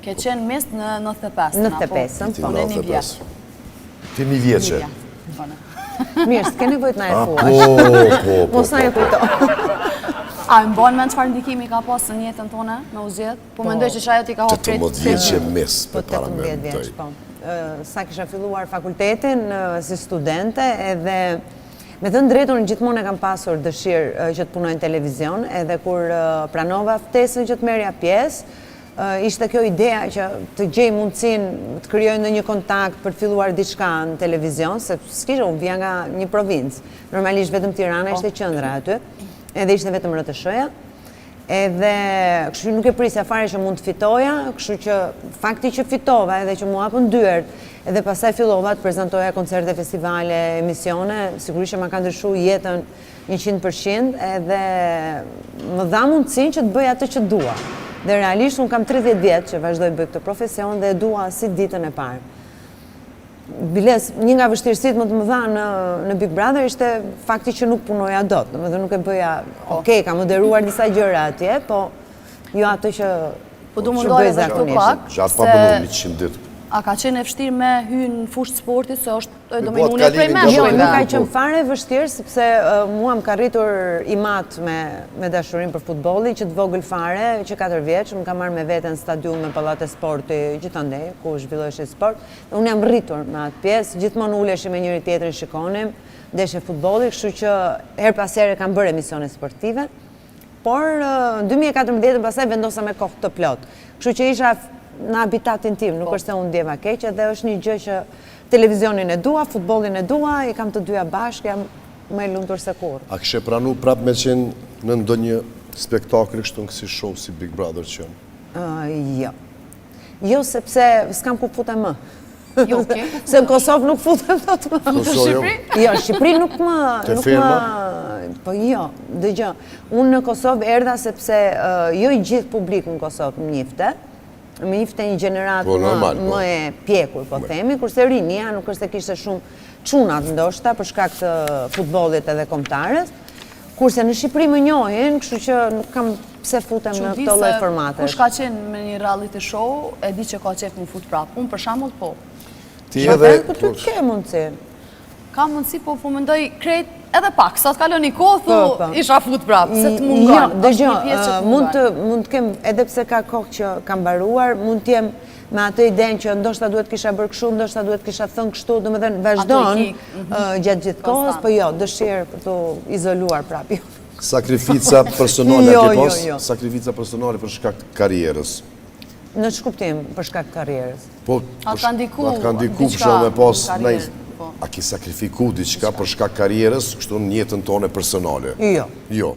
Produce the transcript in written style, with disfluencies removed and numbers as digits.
Ke qenë mis në 95. 95, po. Në një vjetë. Ti një vjeqe. Mirë, s'ke nevojt na e thuash. Mos na e kujto. A më bon me në qëfar ndikimi ka pasë në jetën tonë me u zjedh? Po mendoj që shajo ti ka hop krejt. 18 vjeqe mis, Po 18 vjeç, po. Sa kisha filluar fakultetin si studente edhe me thënë drejtun gjithmonë e kam pasur dëshirë që të punoj në televizion edhe kur pranova ftesën që të merrja pjesë, ishte kjo ideja që të gjej mundësin të krijoj ndonjë kontakt për të filluar diçka në televizion, se s'kisha, unë vija nga një provincë. Normalisht vetëm Tirana ishte qendra aty. Edhe ishte vetëm RTS-ja, edhe kështu nuk e prisja fare që mund të fitoja, kështu që fakti që fitova edhe që mu hapën dyert, edhe pastaj fillova të prezantoja koncerte, festivale, emisione, sigurisht që ma ka ndryshu jetën 100%, edhe më dha mundësin që të bëj atë që dua. Dhe realisht unë kam 30 vjetë që vazhdoj bëj këtë profesion dhe dua si ditën e parë. Biles, një nga vështirësit më të mëdha në Big Brother ishte fakti që nuk punoja dot, dhe nuk e bëja, okej, kam moderuar disa gjëra atje, po jo atë që Po du mundohet edhe këtu pak, Gjatë pa bënu 100 ditë. A ka qenë e vështirë me hynë në fushë sportit, se është dominuar prej Jo, meshkujve? nuk ka qenë fare vështirë, sepse mua më ka rritur i matë me dashurin për futbolli, që të vogël fare, që 4 vjeç, më ka marrë me vete në stadium me pallate sporti gjithandej, ku zhvillohej sport. Unë jam rritur me atë pjesë, gjithmonë uleshim me njëri tjetrin, shikonim, ndeshje futbolli, kështu që her pas here kam bërë emisione sportive, por në 2014 pastaj vendosa me kohë të plot. Kështu që isha në habitatin tim, nuk është se unë ndjeva keq, dhe është një gjë që televizionin e dua, futbollin e dua, i kam të dyja bashkë, jam më e lumtur se kurrë. A kështë pranu prap me qenë në ndonjë spektakël kështu në kësi show si Big Brother që Jo. Jo, sepse s'kam ku futem më. Jo, okej. Se në Kosovë nuk futem do të më. Kosovë? Jo, Shqipëri nuk më... Te ferma? Po jo, dëgjoj. Unë në Kosovë erdha sepse jo i gjithë publiku në Kosovë më njifte. Më njifte një gjenerat më e pjekur, po themi, kurse rinia nuk është se kishte shumë çunat ndoshta për shkak të futbollit edhe kombëtarës. Kurse në Shqipëri më njohin, kështu që nuk kam pse futem në këto lloj formatesh. Kush ka qenë me një reality show, e di që ka qef më fut prapë. Unë për shembull po. ti edhe... Këtu të ke mundësi. Ka mundësi, po mendoj krejt edhe pak. Sa të kalon një kohë, isha fut prapë, se të mungon. Jo, dëgjoj, mund të kem, edhe pse ka kohë që kam mbaruar, mund të jem me atë idenë që ndoshta duhet kisha bërë kështu, ndoshta duhet kisha thënë kështu, domethënë vazhdon gjatë gjithë kohës, po jo, dëshirë për të izoluar prapë. Sakrifica personale Jo, ke pas? jo. Sakrifica personale për shkak të karrierës. Në ç'kuptim për shkak të karrierës? Po, A ka ndiku për shkak me pas karrierë, po. A ki sakrifiku diçka për shkak karrierës, kështu në jetën tone personale? Jo. Jo.